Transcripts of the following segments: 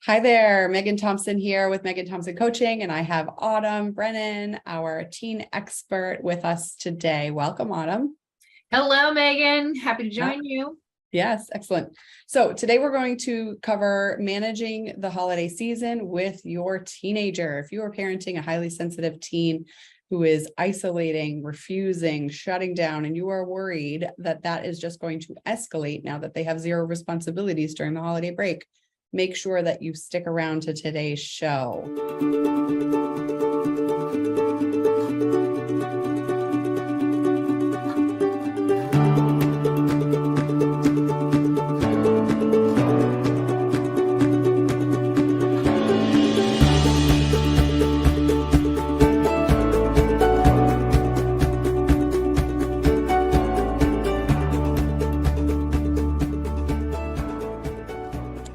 Hi there, Megan Thompson here with Megan Thompson Coaching, and I have Autumn Brennan, our teen expert, with us today. Welcome, Autumn. Hello, Megan. Happy to join you. Yes, excellent. So today we're going to cover managing the holiday season with your teenager. If you are parenting a highly sensitive teen who is isolating, refusing, shutting down, and you are worried that that is just going to escalate now that they have zero responsibilities during the holiday break, make sure that you stick around to today's show.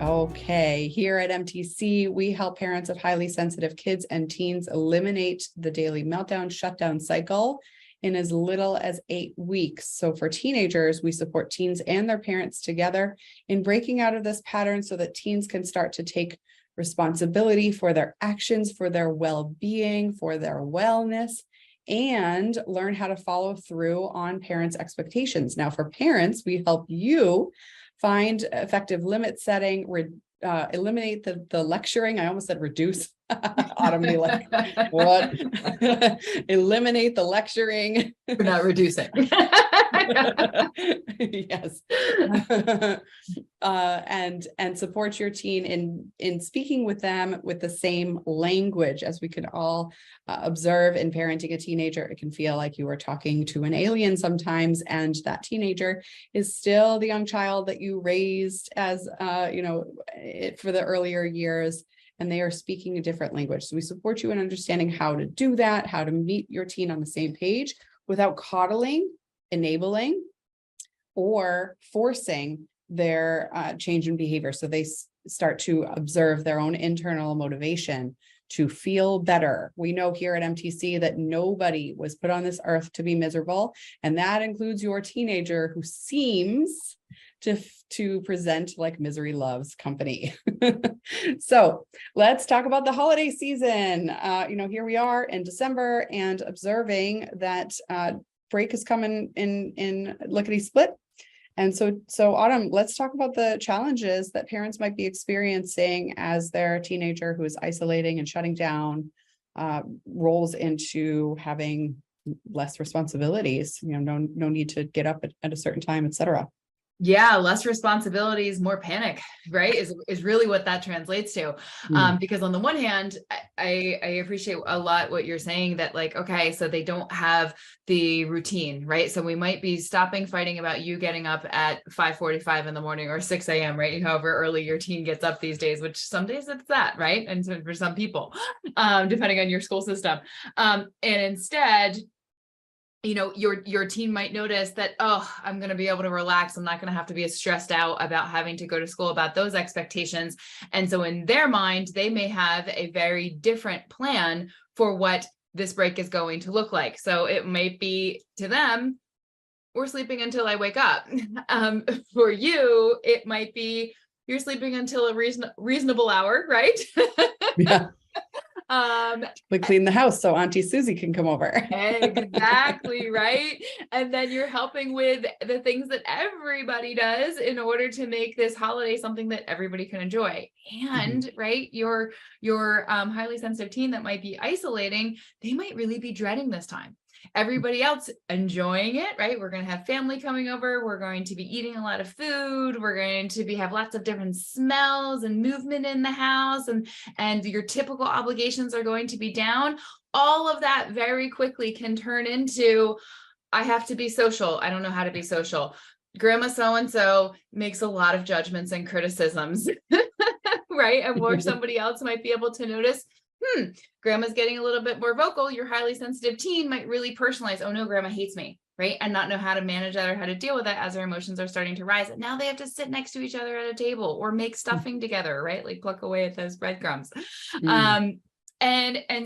Okay, here at MTC, we help parents of highly sensitive kids and teens eliminate the daily meltdown shutdown cycle in as little as 8 weeks. So for teenagers, we support teens and their parents together in breaking out of this pattern so that teens can start to take responsibility for their actions, for their well-being, for their wellness, and learn how to follow through on parents' expectations. Now, for parents, we help you find effective limit setting, eliminate the lecturing. I almost said reduce. Autumn, be like, what? Eliminate the lecturing. We're not reducing. Yes. And support your teen in speaking with them with the same language. As we can all observe in parenting a teenager, it can feel like you are talking to an alien sometimes, and that teenager is still the young child that you raised as for the earlier years, and they are speaking a different language. So we support you in understanding how to do that, how to meet your teen on the same page without coddling, enabling, or forcing their change in behavior. So they start to observe their own internal motivation to feel better. We know here at MTC that nobody was put on this earth to be miserable, and that includes your teenager who seems to present like misery loves company. So let's talk about the holiday season. Here we are in December and observing that break is coming in lickety split. And so Autumn, let's talk about the challenges that parents might be experiencing as their teenager who is isolating and shutting down rolls into having less responsibilities. No need to get up at a certain time, etc. Yeah, less responsibilities, more panic, right? Is really what that translates to. Because on the one hand, I appreciate a lot what you're saying, that like, okay, so they don't have the routine, right? So we might be stopping fighting about you getting up at 5:45 in the morning or 6 a.m., right? However early your teen gets up these days, which some days it's that, right? And so for some people, depending on your school system. And instead, your teen might notice that, oh, I'm going to be able to relax. I'm not going to have to be as stressed out about having to go to school about those expectations. And so in their mind, they may have a very different plan for what this break is going to look like. So it might be to them, we're sleeping until I wake up. For you, it might be you're sleeping until a reasonable hour, right? Yeah. We clean the house so Auntie Susie can come over. Exactly, right? And then you're helping with the things that everybody does in order to make this holiday something that everybody can enjoy. And right, your highly sensitive teen that might be isolating, they might really be dreading this time. Everybody else enjoying it, right? We're going to have family coming over. We're going to be eating a lot of food. We're going to have lots of different smells and movement in the house, and your typical obligations are going to be down. All of that very quickly can turn into, I have to be social. I don't know how to be social. Grandma so-and-so makes a lot of judgments and criticisms, right? And where somebody else might be able to notice, grandma's getting a little bit more vocal. Your highly sensitive teen might really personalize, oh no, grandma hates me, right? And not know how to manage that or how to deal with that as their emotions are starting to rise. And now they have to sit next to each other at a table or make stuffing together, right? Like pluck away at those breadcrumbs. And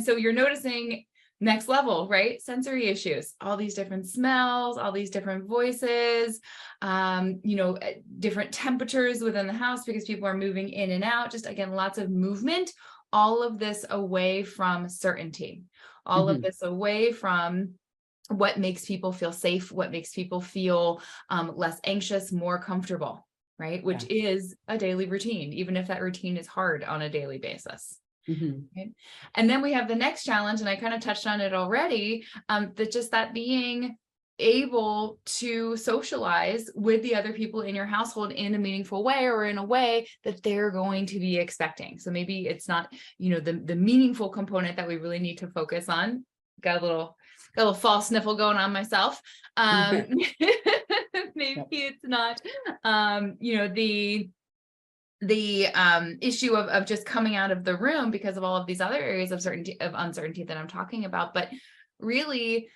so you're noticing Next level, right? Sensory issues, all these different smells, all these different voices, different temperatures within the house because people are moving in and out. Just again, lots of movement, all of this away from certainty, all of this away from what makes people feel safe, what makes people feel less anxious, more comfortable, right? Which is a daily routine, even if that routine is hard on a daily basis. Right? And then we have the next challenge, and I kind of touched on it already, that being able to socialize with the other people in your household in a meaningful way, or in a way that they're going to be expecting. So maybe it's not, the meaningful component that we really need to focus on. Got a little fall sniffle going on myself. Maybe it's not, the issue of just coming out of the room because of all of these other areas of uncertainty that I'm talking about. But really,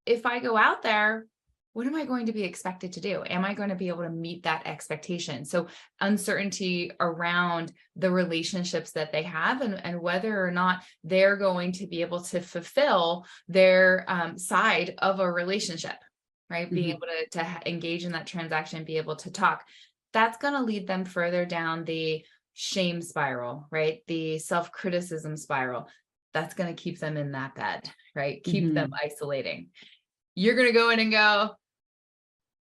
if I go out there, what am I going to be expected to do? Am I going to be able to meet that expectation? So uncertainty around the relationships that they have, and whether or not they're going to be able to fulfill their side of a relationship, right? Being able to engage in that transaction, be able to talk. That's going to lead them further down the shame spiral, right? The self-criticism spiral. That's going to keep them in that bed, right? Keep them isolating. You're going to go in and go,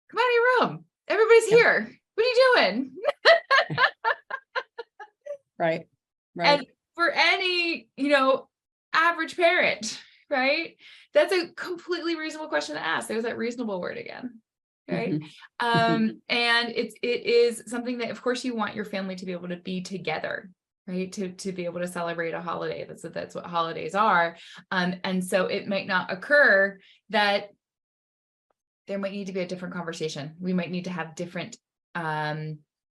come out of your room. Everybody's here. What are you doing? Right. And for any, average parent, right? That's a completely reasonable question to ask. There's that reasonable word again. Right. And it is something that, of course, you want your family to be able to be together, right? To be able to celebrate a holiday. That's what holidays are. And so it might not occur that there might need to be a different conversation. We might need to have different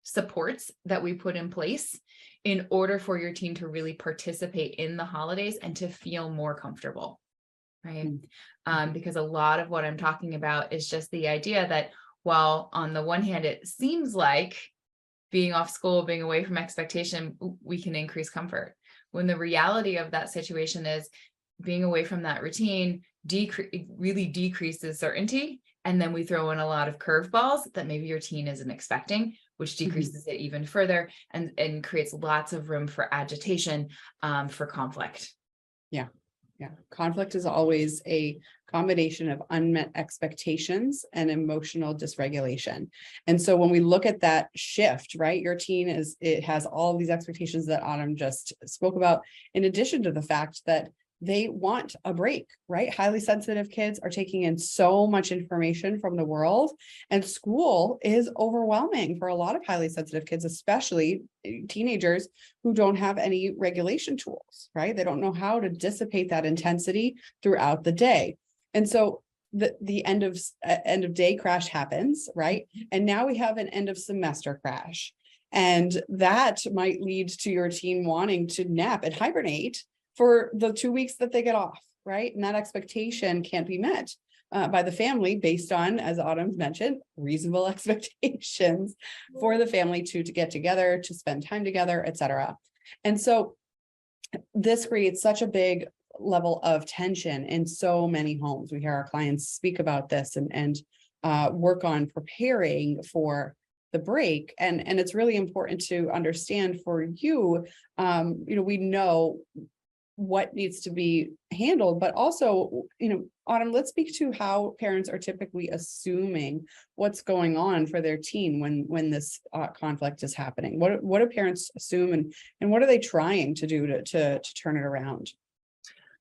supports that we put in place in order for your team to really participate in the holidays and to feel more comfortable. Right. Because a lot of what I'm talking about is just the idea that while on the one hand, it seems like being off school, being away from expectation, we can increase comfort. When the reality of that situation is being away from that routine really decreases certainty. And then we throw in a lot of curveballs that maybe your teen isn't expecting, which decreases it even further and creates lots of room for agitation, for conflict. Yeah. Conflict is always a combination of unmet expectations and emotional dysregulation. And so when we look at that shift, right, your teen it has all of these expectations that Autumn just spoke about, in addition to the fact that they want a break, right? Highly sensitive kids are taking in so much information from the world, and school is overwhelming for a lot of highly sensitive kids, especially teenagers who don't have any regulation tools, right? They don't know how to dissipate that intensity throughout the day. And so the end of day crash happens, right? And now we have an end of semester crash. And that might lead to your teen wanting to nap and hibernate for the 2 weeks that they get off, right? And that expectation can't be met by the family based on, as Autumn mentioned, reasonable expectations for the family to get together, to spend time together, etc. And so this creates such a big level of tension in so many homes. We hear our clients speak about this and work on preparing for the break. And it's really important to understand for you, we know what needs to be handled, but also, Autumn, let's speak to how parents are typically assuming what's going on for their teen when this conflict is happening. What do parents assume, and what are they trying to do to turn it around?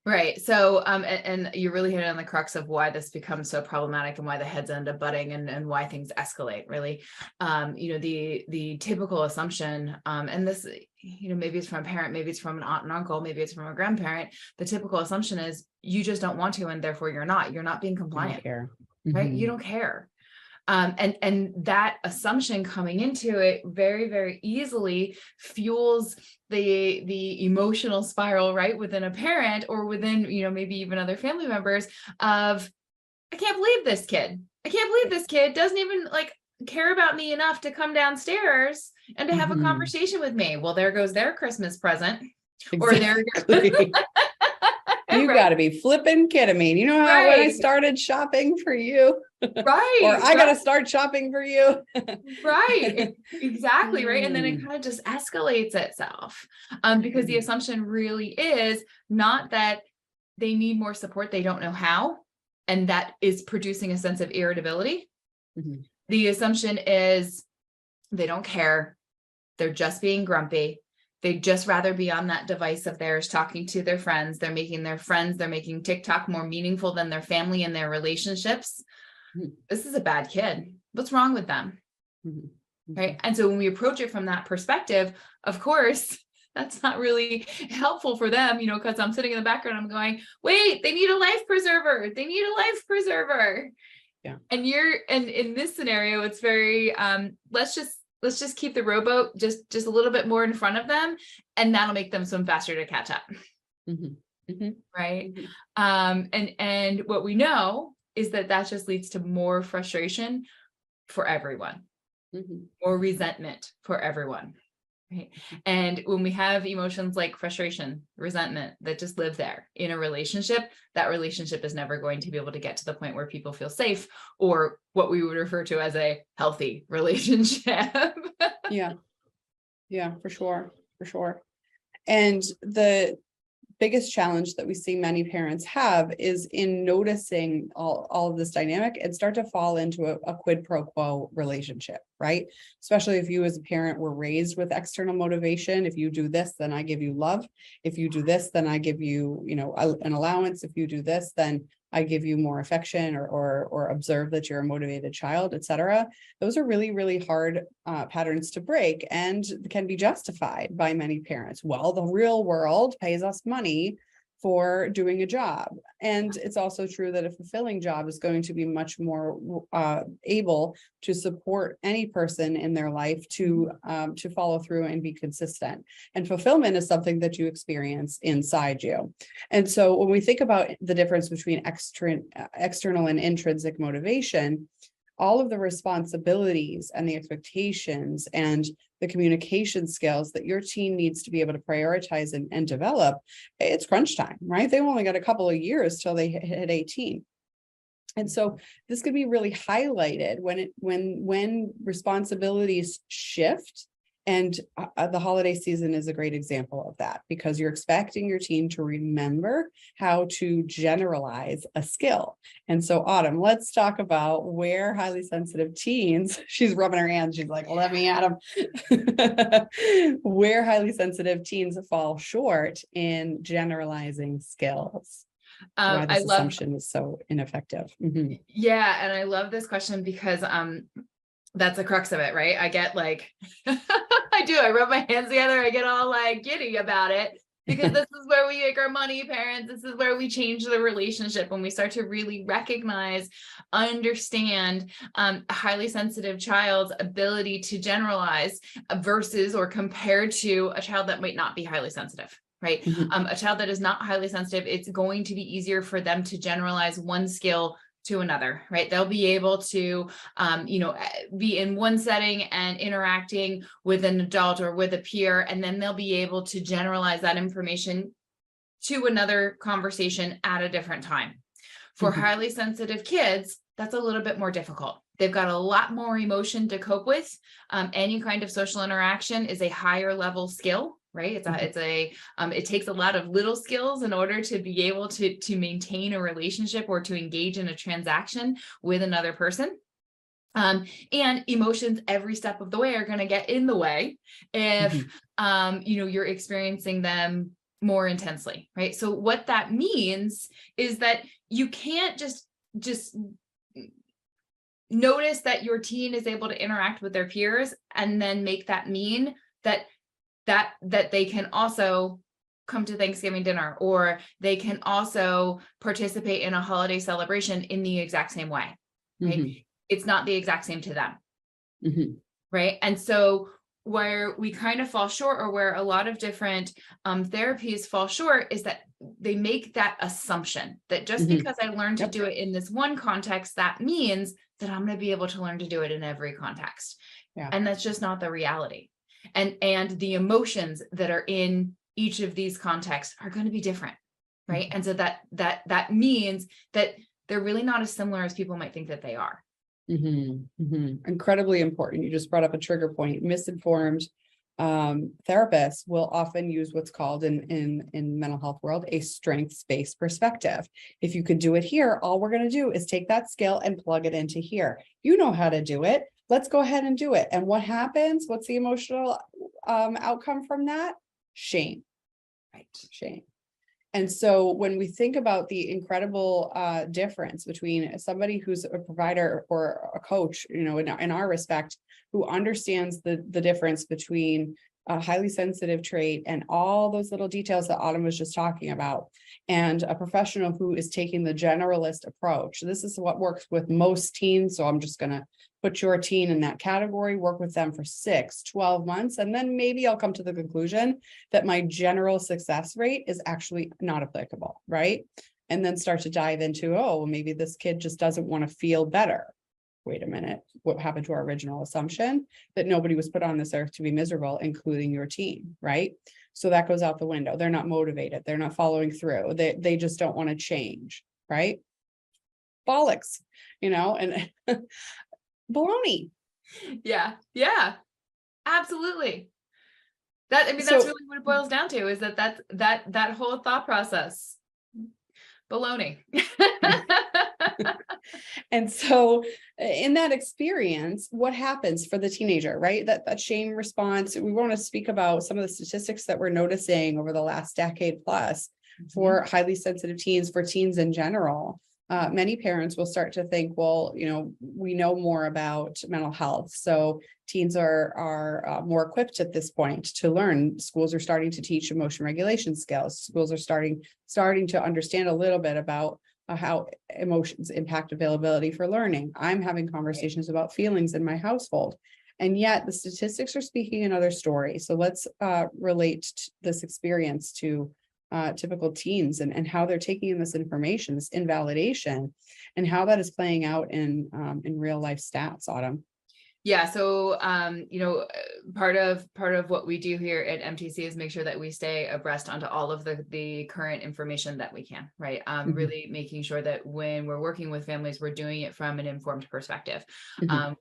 Right. So, and you really hit on the crux of why this becomes so problematic and why the heads end up butting and why things escalate, really. The typical assumption, and this, maybe it's from a parent, maybe it's from an aunt and uncle, maybe it's from a grandparent. The typical assumption is you just don't want to, and therefore you're not being compliant, right? You don't care. And that assumption coming into it very, very easily fuels the emotional spiral, right, within a parent or within, maybe even other family members of, I can't believe this kid doesn't even care about me enough to come downstairs and to have a conversation with me. Well, there goes their Christmas present. Exactly. Or You got to be flipping kidding me. You know how when I Right. started shopping for you, Right. or I got to start shopping for you. Right. Exactly. Right. And then it Mm, kind of just escalates itself. Because the mhm, assumption really is not that they need more support, they don't know how. And that is producing a sense of irritability. mhm, The assumption is they don't care. They're just being grumpy. They'd just rather be on that device of theirs talking to their friends. They're making TikTok more meaningful than their family and their relationships. mhm, This is a bad kid. What's wrong with them? mhm, Right. And so when we approach it from that perspective, of course, that's not really helpful for them, because I'm sitting in the background, I'm going, wait, they need a life preserver. They need a life preserver. Yeah. And in this scenario, it's very, let's just keep the rowboat just a little bit more in front of them, and that'll make them swim faster to catch up. Mhm, mhm, Right. mhm. And what we know is that just leads to more frustration for everyone, Mhm. more resentment for everyone. Right. And when we have emotions like frustration, resentment that just live there in a relationship, that relationship is never going to be able to get to the point where people feel safe, or what we would refer to as a healthy relationship. Yeah, yeah, for sure, for sure. And the biggest challenge that we see many parents have is in noticing all of this dynamic and start to fall into a quid pro quo relationship, right? Especially if you as a parent were raised with external motivation. If you do this, then I give you love. If you do this, then I give you, an allowance. If you do this, then I give you more affection, or observe that you're a motivated child, etc. Those are really, really hard patterns to break, and can be justified by many parents. Well, the real world pays us money for doing a job. And it's also true that a fulfilling job is going to be much more able to support any person in their life to follow through and be consistent. And fulfillment is something that you experience inside you. And so when we think about the difference between external and intrinsic motivation, all of the responsibilities and the expectations and the communication skills that your teen needs to be able to prioritize and develop, it's crunch time, right? They've only got a couple of years till they hit 18. And so this could be really highlighted when responsibilities shift. And the holiday season is a great example of that, because you're expecting your teen to remember how to generalize a skill. And so, Autumn, let's talk about where highly sensitive teens, she's rubbing her hands, she's like, let me at them, where highly sensitive teens fall short in generalizing skills. Why I this love, assumption is so ineffective. Mhm. yeah. And I love this question because, that's the crux of it, right? I get like, I rub my hands together. I get all like giddy about it, because this is where we make our money, parents. This is where we change the relationship, when we start to really recognize, understand a highly sensitive child's ability to generalize versus or compared to a child that might not be highly sensitive. Right. Mhm. A child that is not highly sensitive, it's going to be easier for them to generalize one skill to another, right? They'll be able to, be in one setting and interacting with an adult or with a peer, and then they'll be able to generalize that information to another conversation at a different time. For Mhm. highly sensitive kids, that's a little bit more difficult. They've got a lot more emotion to cope with. Any kind of social interaction is a higher level skill, right? It takes a lot of little skills in order to be able to maintain a relationship or to engage in a transaction with another person. And emotions every step of the way are going to get in the way if Mhm. you're experiencing them more intensely, right? So what that means is that you can't just notice that your teen is able to interact with their peers and then make that mean that they can also come to Thanksgiving dinner, or they can also participate in a holiday celebration in the exact same way, right? Mhm. It's not the exact same to them, Mhm. right? And so where we kind of fall short, or where a lot of different therapies fall short, is that they make that assumption that just Mhm. because I learned to Yep. do it in this one context, that means that I'm going to be able to learn to do it in every context. Yeah. And that's just not the reality. And the emotions that are in each of these contexts are going to be different. right? And so that means that they're really not as similar as people might think that they are. Incredibly important. You just brought up a trigger point. Misinformed therapists will often use what's called in mental health world a strengths-based perspective. If you could do it here, all we're going to do is take that skill and plug it into here. You know how to do it. Let's go ahead and do it. And what happens? What's the emotional outcome from that? Shame. Right. Shame. And so when we think about the incredible difference between somebody who's a provider or a coach, in our respect, who understands the difference between a highly sensitive trait and all those little details that Autumn was just talking about, and a professional who is taking the generalist approach. This is what works with most teens. So I'm just going to put your teen in that category, work with them for 6-12 months, and then maybe I'll come to the conclusion that my general success rate is actually not applicable, right? And then start to dive into, oh, maybe this kid just doesn't want to feel better. Wait a minute, what happened to our original assumption that nobody was put on this earth to be miserable, including your teen, right? So that goes out the window. They're not motivated. They're not following through. They just don't want to change, right? Bollocks, and baloney. Yeah, absolutely. That's really what it boils down to, is that whole thought process. Baloney. And so in that experience, what happens for the teenager, right? That shame response. We want to speak about some of the statistics that we're noticing over the last decade plus for highly sensitive teens, for teens in general. Many parents will start to think, well, we know more about mental health. So teens are more equipped at this point to learn. Schools are starting to teach emotion regulation skills. Schools are starting to understand a little bit about how emotions impact availability for learning. I'm having conversations about feelings in my household. And yet the statistics are speaking another story. So let's relate this experience to typical teens and how they're taking in this information, this invalidation, and how that is playing out in real life stats, Autumn. Yeah. So, part of what we do here at MTC is make sure that we stay abreast onto all of the current information that we can, right? Really making sure that when we're working with families, we're doing it from an informed perspective.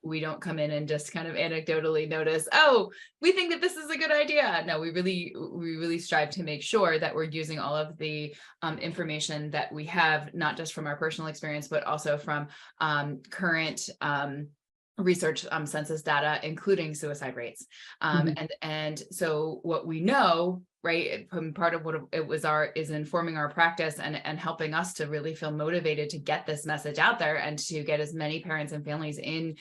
We don't come in and just kind of anecdotally notice, oh, we think that this is a good idea. No, we really strive to make sure that we're using all of the information that we have, not just from our personal experience, but also from current research census data, including suicide rates. And so what we know, right, part of what it was is informing our practice and helping us to really feel motivated to get this message out there and to get as many parents and families in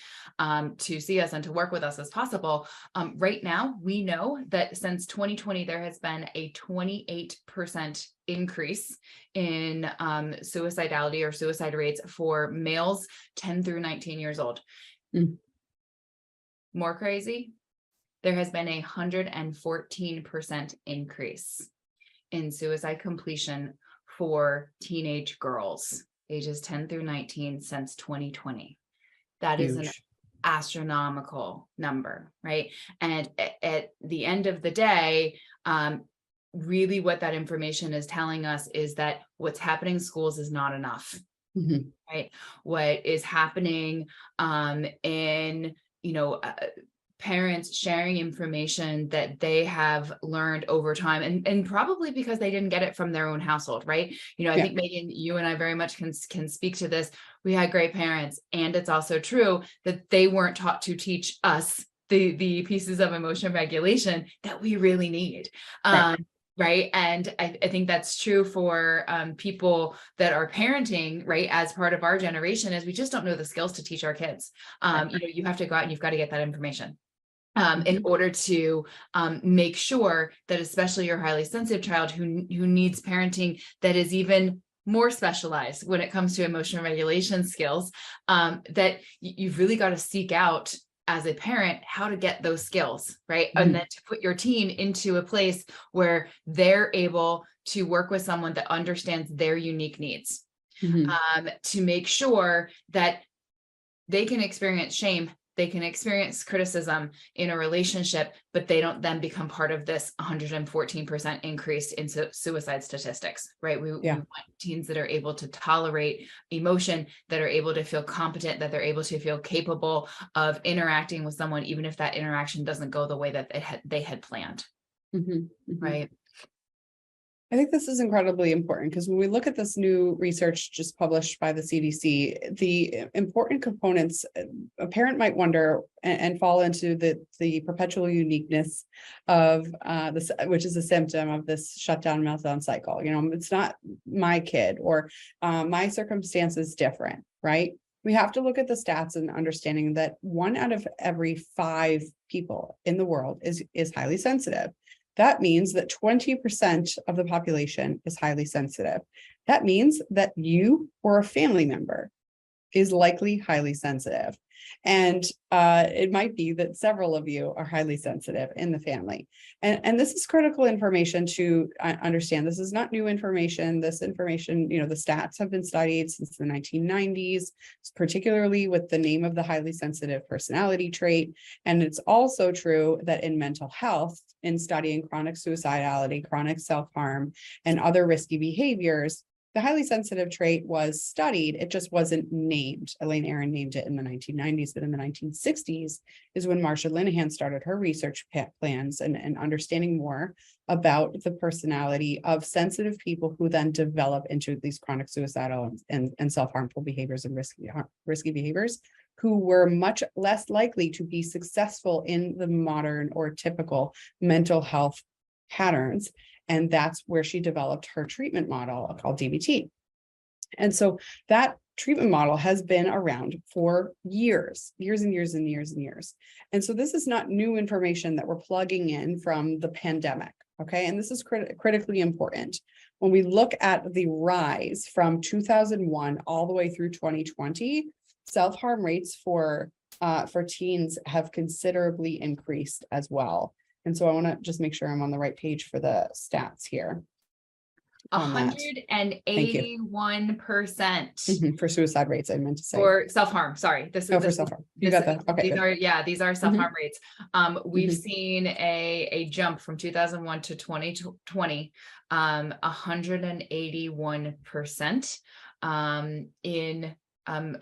to see us and to work with us as possible. Right now, we know that since 2020, there has been a 28% increase in suicidality or suicide rates for males 10 through 19 years old. More crazy, there has been a 114% increase in suicide completion for teenage girls ages 10 through 19 since 2020. That is an astronomical number, right? And at the end of the day, really what that information is telling us is that what's happening in schools is not enough. Right? What is happening in parents sharing information that they have learned over time, and probably because they didn't get it from their own household, right? I think, Megan, you and I very much can speak to this. We had great parents, and it's also true that they weren't taught to teach us the pieces of emotion regulation that we really need. Right. And I think that's true for people that are parenting, right, as part of our generation, is we just don't know the skills to teach our kids. You have to go out and you've got to get that information in order to make sure that especially your highly sensitive child who needs parenting that is even more specialized when it comes to emotional regulation skills, that you've really got to seek out as a parent, how to get those skills, right? And then to put your teen into a place where they're able to work with someone that understands their unique needs, to make sure that they can experience shame they can experience criticism in a relationship, but they don't then become part of this 114% increase in suicide statistics, right? We want teens that are able to tolerate emotion, that are able to feel competent, that they're able to feel capable of interacting with someone, even if that interaction doesn't go the way that they had planned, right? I think this is incredibly important because when we look at this new research just published by the CDC, the important components, a parent might wonder and fall into the perpetual uniqueness of this, which is a symptom of this shutdown meltdown cycle. You know, it's not my kid, or my circumstance is different, right? We have to look at the stats and understanding that 1 out of every 5 people in the world is highly sensitive. That means that 20% of the population is highly sensitive. That means that you or a family member is likely highly sensitive. And it might be that several of you are highly sensitive in the family. And this is critical information to understand. This is not new information. This information, you know, the stats have been studied since the 1990s, particularly with the name of the highly sensitive personality trait. And it's also true that in mental health, in studying chronic suicidality, chronic self-harm, and other risky behaviors, the highly sensitive trait was studied. It just wasn't named. Elaine Aron named it in the 1990s, but in the 1960s is when Marsha Linehan started her research plans and understanding more about the personality of sensitive people who then develop into these chronic suicidal and self-harmful behaviors and risky behaviors, who were much less likely to be successful in the modern or typical mental health patterns. And that's where she developed her treatment model called DBT. And so that treatment model has been around for years and years and years and years. And so this is not new information that we're plugging in from the pandemic. Okay. And this is critically important. When we look at the rise from 2001 all the way through 2020, self-harm rates for teens have considerably increased as well. And so I want to just make sure I'm on the right page for the stats here. 181% for suicide rates, I meant to say. For self-harm. Sorry. This is for self-harm. You got that. Okay. These are self-harm rates. We've seen a jump from 2001 to 2020, 181% in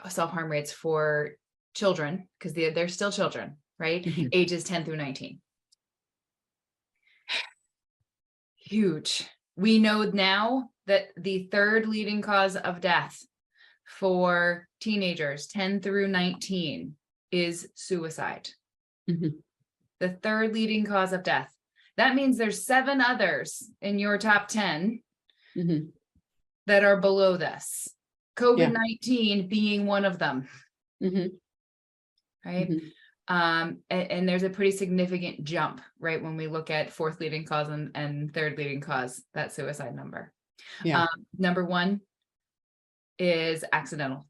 self-harm rates for children, because they're still children, right? Ages 10 through 19. Huge. We know now that the third leading cause of death for teenagers 10 through 19 is suicide. The third leading cause of death. That means there's 7 others in your top 10 that are below this. COVID-19 being one of them. Right? And there's a pretty significant jump, right, when we look at fourth leading cause and third leading cause, that suicide number. Number 1 is accidental.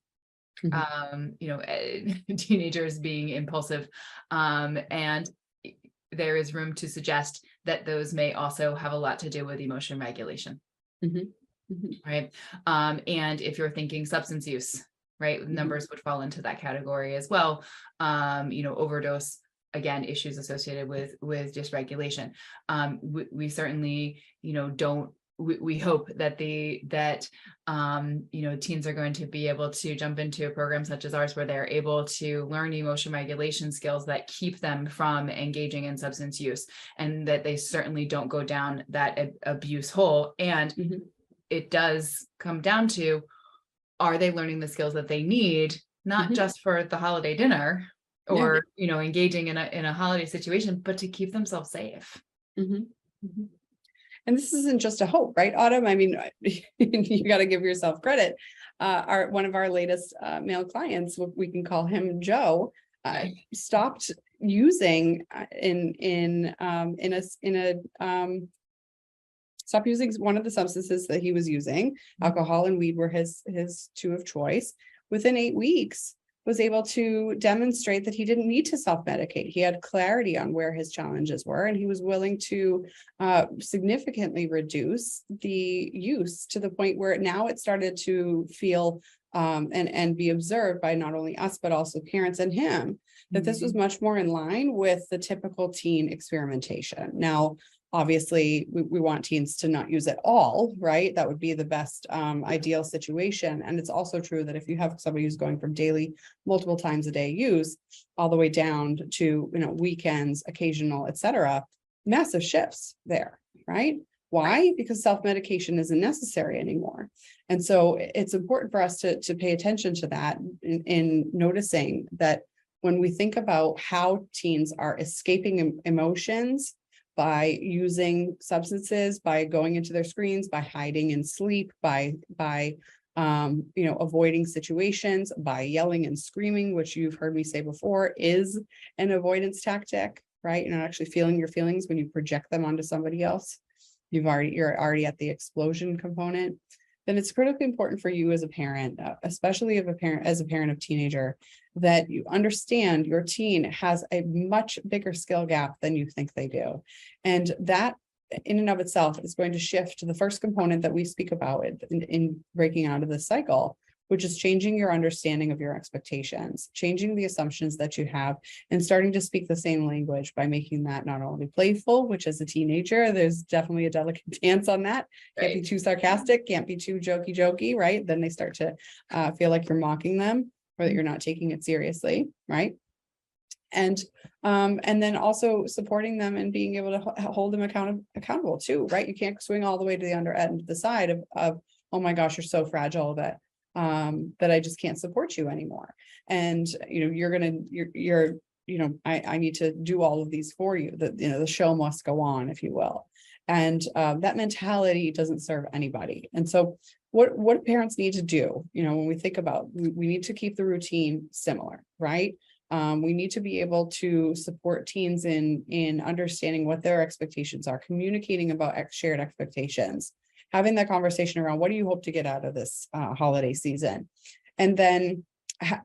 Teenagers being impulsive, and there is room to suggest that those may also have a lot to do with emotion regulation. Right. And if you're thinking substance use, right, numbers would fall into that category as well. Overdose, again, issues associated with dysregulation. We certainly, we hope that teens are going to be able to jump into a program such as ours, where they're able to learn emotion regulation skills that keep them from engaging in substance use, and that they certainly don't go down that abuse hole. And it does come down to, are they learning the skills that they need, not just for the holiday dinner or, engaging in a holiday situation, but to keep themselves safe. And this isn't just a hope, right, Autumn? I mean, you got to give yourself credit. One of our latest male clients, we can call him Joe, stopped using stopped using one of the substances that he was using. Alcohol and weed were his 2 of choice. Within 8 weeks, was able to demonstrate that he didn't need to self-medicate. He had clarity on where his challenges were, and he was willing to significantly reduce the use, to the point where now it started to feel and be observed by not only us, but also parents and him, that this was much more in line with the typical teen experimentation. Now, obviously, we want teens to not use it all, right? That would be the best ideal situation. And it's also true that if you have somebody who's going from daily, multiple times a day use, all the way down to, weekends, occasional, etc., massive shifts there, right? Why? Because self-medication isn't necessary anymore. And so it's important for us to pay attention to that in noticing that when we think about how teens are escaping emotions by using substances, by going into their screens, by hiding in sleep, by avoiding situations, by yelling and screaming, which you've heard me say before is an avoidance tactic, right? You're not actually feeling your feelings when you project them onto somebody else. You're already at the explosion component. Then it's critically important for you as a parent, especially as a parent of teenager, that you understand your teen has a much bigger skill gap than you think they do. And that in and of itself is going to shift to the first component that we speak about in breaking out of this cycle, which is changing your understanding of your expectations, changing the assumptions that you have, and starting to speak the same language by making that not only playful, which as a teenager, there's definitely a delicate dance on that. Can't be too sarcastic, can't be too jokey, right? Then they start to feel like you're mocking them or that you're not taking it seriously, right? And then also supporting them and being able to hold them accountable too, right? You can't swing all the way to the under end of the side of oh my gosh, you're so fragile that I just can't support you anymore. And I need to do all of these for you. That the show must go on, if you will. And that mentality doesn't serve anybody. And so what parents need to do, when we think about, we need to keep the routine similar, right? We need to be able to support teens in understanding what their expectations are, communicating about shared expectations, having that conversation around what do you hope to get out of this holiday season? And then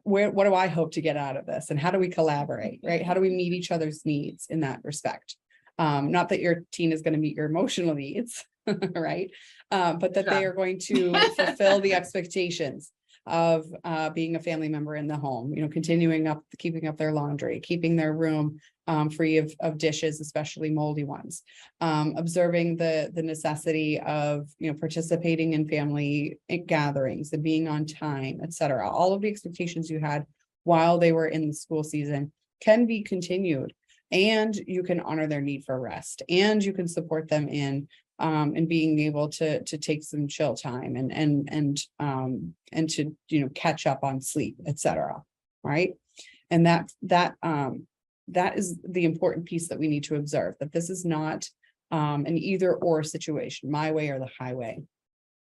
what do I hope to get out of this? And how do we collaborate, right? How do we meet each other's needs in that respect? Not that your teen is going to meet your emotional needs, right? But that they are going to fulfill the expectations of being a family member in the home, keeping up their laundry, keeping their room free of dishes, especially moldy ones, observing the necessity of, participating in family gatherings and being on time, etc. All of the expectations you had while they were in the school season can be continued, and you can honor their need for rest, and you can support them in being able to take some chill time and to catch up on sleep, etc. Right. And that is the important piece that we need to observe, that this is not an either or situation, my way or the highway.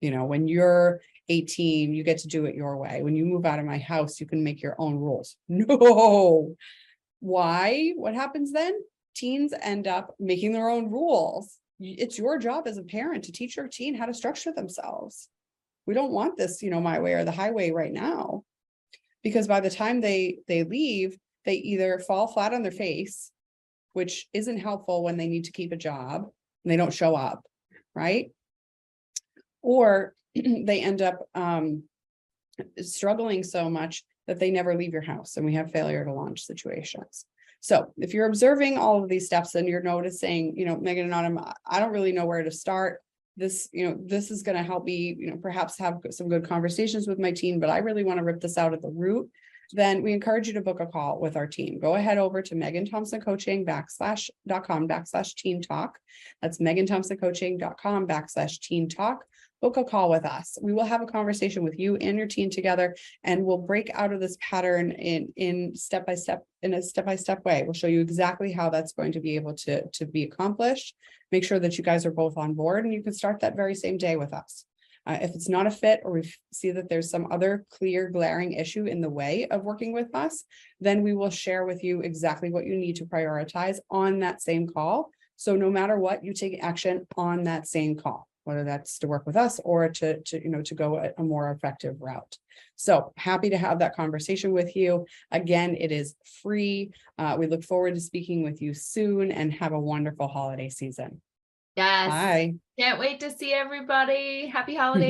When you're 18, you get to do it your way. When you move out of my house, you can make your own rules. No. Why? What happens then? Teens end up making their own rules. It's your job as a parent to teach your teen how to structure themselves. We don't want this, my way or the highway right now, because by the time they leave, they either fall flat on their face, which isn't helpful when they need to keep a job and they don't show up, right? Or they end up struggling so much that they never leave your house, and we have failure to launch situations. So if you're observing all of these steps and you're noticing, Megan and Autumn, I don't really know where to start. This is going to help me, perhaps have some good conversations with my team, but I really want to rip this out at the root. Then we encourage you to book a call with our team. Go ahead over to meganthompsoncoaching.com/teen talk. That's meganthompsoncoaching.com/teen talk. Book a call with us. We will have a conversation with you and your teen together, and we'll break out of this pattern in a step-by-step way. We'll show you exactly how that's going to be able to be accomplished. Make sure that you guys are both on board, and you can start that very same day with us. If it's not a fit, or we see that there's some other clear glaring issue in the way of working with us, then we will share with you exactly what you need to prioritize on that same call. So no matter what, you take action on that same call, whether that's to work with us or to go a more effective route. So happy to have that conversation with you. Again, it is free. We look forward to speaking with you soon, and have a wonderful holiday season. Yes. Bye. Can't wait to see everybody. Happy holidays.